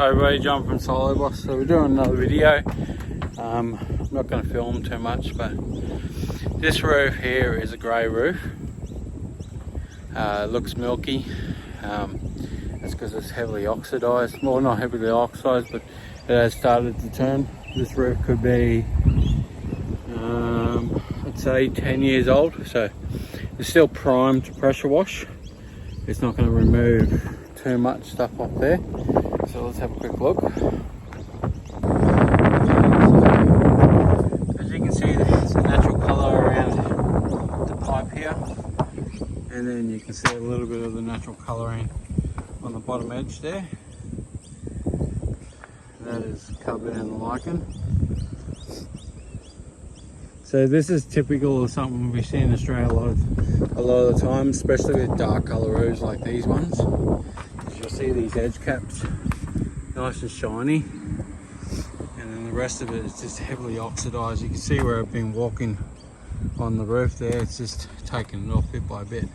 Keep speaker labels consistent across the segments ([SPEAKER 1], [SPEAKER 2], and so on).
[SPEAKER 1] Hi everybody, John from Solo Boss. So we're doing another video. I'm not going to film too much, but this roof here is a grey roof. It looks milky. That's because it's heavily oxidized. Well, not heavily oxidized, but it has started to turn. This roof could be, I'd say 10 years old. So it's still primed to pressure wash. It's not going to remove too much stuff off there. So let's have a quick look. As you can see, there's a natural colour around the pipe here, and then you can see a little bit of the natural colouring on the bottom edge there. That is covered in lichen. So this is typical of something we see in Australia a lot of the time, especially with dark colour roofs like these ones. You'll see these edge caps nice and shiny, and then the rest of it is just heavily oxidized. You can see where I've been walking on the roof there, it's just taking it off bit by bit.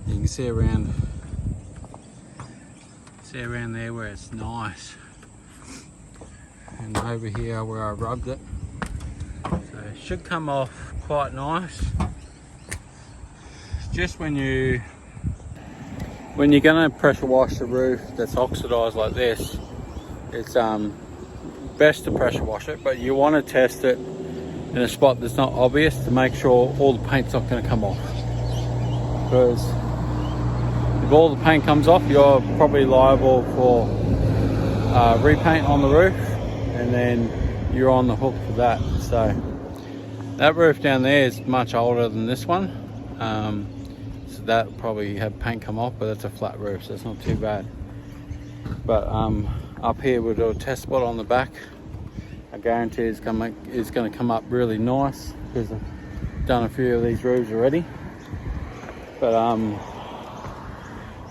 [SPEAKER 1] You can see around there where it's nice, and over here where I rubbed it. So it should come off quite nice. Just when you're going to pressure wash the roof that's oxidized like this, it's best to pressure wash it, but you want to test it in a spot that's not obvious to make sure all the paint's not going to come off. Because if all the paint comes off, you're probably liable for repaint on the roof, and then you're on the hook for that. So that roof down there is much older than this one. So that probably had paint come off, but it's a flat roof, so it's not too bad. But up here we'll do a test spot on the back. I guarantee it's going to come up really nice because I've done a few of these roofs already. But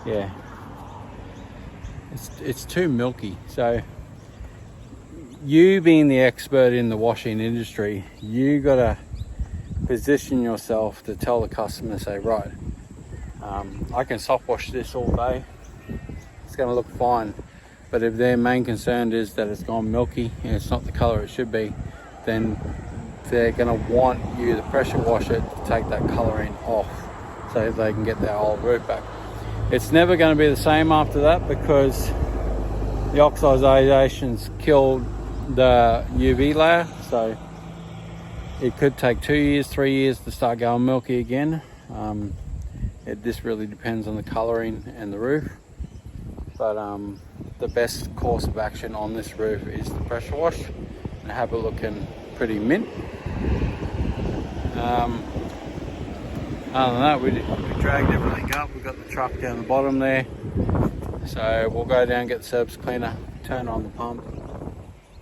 [SPEAKER 1] yeah, it's too milky. So you being the expert in the washing industry, you got to position yourself to tell the customer, say, right, I can soft wash this all day, it's going to look fine. But if their main concern is that it's gone milky and it's not the color it should be, then they're going to want you to pressure wash it to take that coloring off so they can get their old roof back. It's never going to be the same after that because the oxidization's killed the UV layer. So it could take 2 years, 3 years to start going milky again. This really depends on the colouring and the roof. But the best course of action on this roof is the pressure wash and have it looking pretty mint. Other than that, we dragged everything up. We've got the truck down the bottom there. So we'll go down, get the surface cleaner, turn on the pump.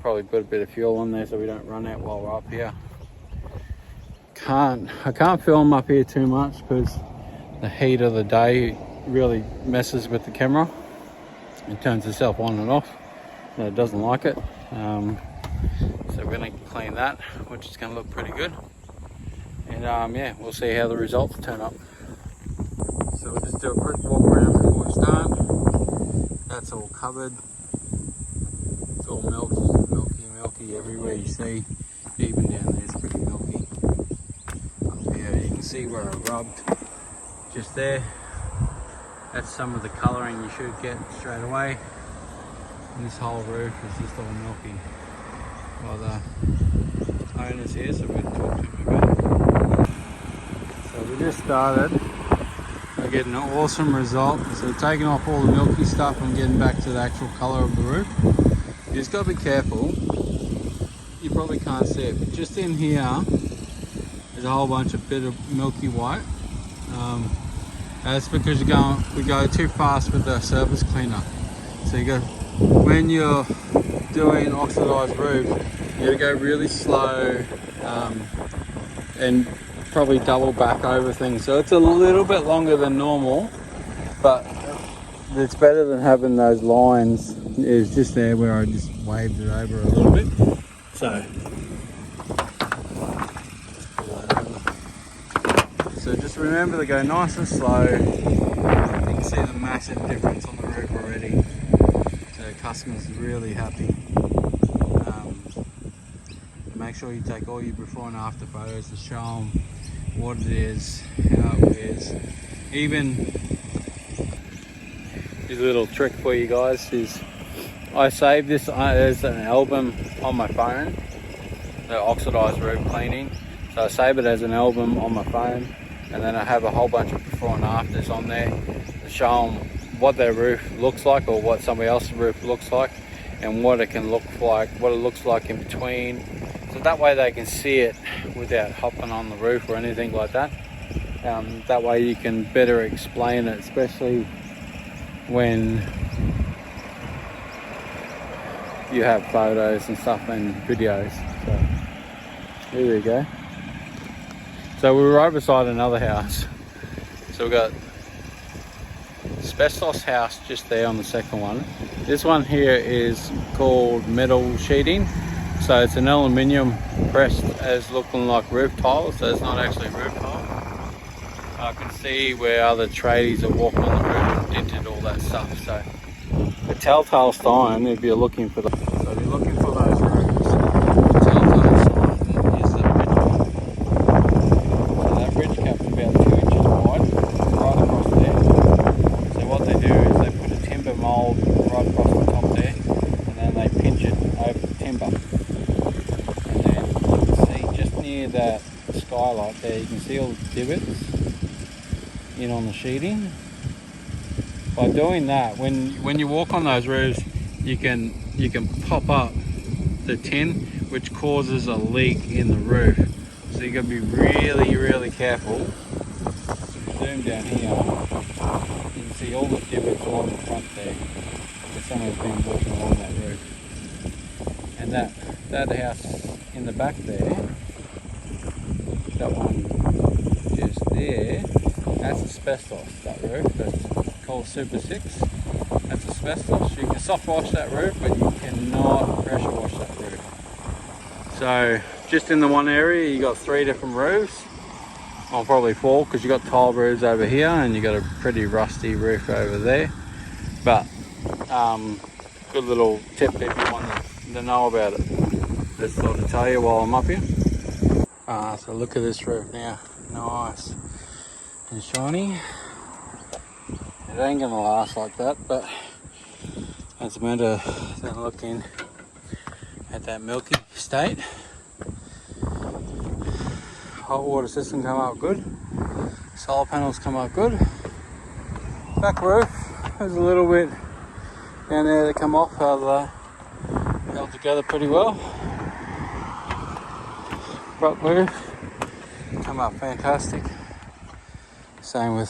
[SPEAKER 1] Probably put a bit of fuel on there so we don't run out while we're up here. I can't film up here too much because the heat of the day really messes with the camera. It turns itself on and off, and it doesn't like it. So we're going to clean that, which is going to look pretty good. And yeah, we'll see how the results turn up. So we'll just do a quick walk around before we start. That's all covered. It's all milky everywhere you see. Even down there it's pretty milky. Up here you can see where I rubbed just there. That's some of the colouring you should get straight away. And this whole roof is just all milky. Well, the owner's here, so we're going to talk to him about it. So we just started. We're getting an awesome result. So taking off all the milky stuff and getting back to the actual colour of the roof. You just got to be careful. You probably can't see it, but just in here, there's a whole bunch of bit of milky white. That's because we go too fast with the surface cleaner. So when you're doing oxidized roof, you gotta go really slow and probably double back over things. So it's a little bit longer than normal, but it's better than having those lines. It's just there where I just waved it over a little bit. So just remember to go nice and slow. You can see the massive difference on the roof already. So the customer's really happy. Make sure you take all your before and after photos to show them what it is, how it wears. Even this little trick for you guys is I save this as an album on my phone, the oxidized roof cleaning. So I save it as an album on my phone, and then I have a whole bunch of before and afters on there to show them what their roof looks like, or what somebody else's roof looks like, and what it can look like, what it looks like in between. So that way they can see it without hopping on the roof or anything like that. That way you can better explain it, especially when you have photos and stuff and videos. So here we go. So we were over beside another house. So we've got asbestos house just there on the second one. This one here is called metal sheeting. So it's an aluminium pressed as looking like roof tile, so it's not actually roof tile. I can see where other tradies are walking on the roof and dented all that stuff. So the telltale sign, if you're looking for those roofs, the telltale sign is the ridge cap. So that ridge cap's about 2 inches wide, right across there. So what they do is they put a timber mould right across the top there, and then they pinch it over the timber. Near that skylight there, you can see all the divots in on the sheeting. By doing that, when you walk on those roofs, you can pop up the tin, which causes a leak in the roof. So you got to be really careful. Zoom down here, you can see all the divots along the front there, where someone's been walking along that roof. And that house in the back there, that one just there, that's asbestos, that roof. That's called Super 6. That's asbestos. You can soft wash that roof, but you cannot pressure wash that roof. So just in the one area, you got 3 different roofs. Well, probably 4, because you got tile roofs over here and you got a pretty rusty roof over there. But good little tip if you want to know about it. Just thought to tell you while I'm up here. So look at this roof now, nice and shiny. It ain't gonna last like that, but it's meant to then looking at that milky state. Hot water system come out good, solar panels come out good. Back roof, there's a little bit down there that come off, held together pretty well. Front roof come up fantastic. Same with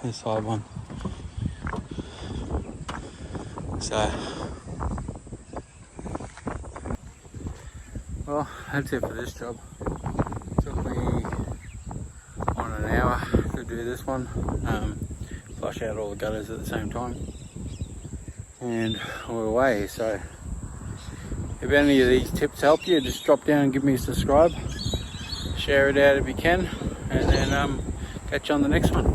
[SPEAKER 1] this side one. So, well, that's it for this job. Took me on an hour to do this one. Flush out all the gutters at the same time, and we're away. So if any of these tips help you, just drop down and give me a subscribe. Share it out if you can, and then catch you on the next one.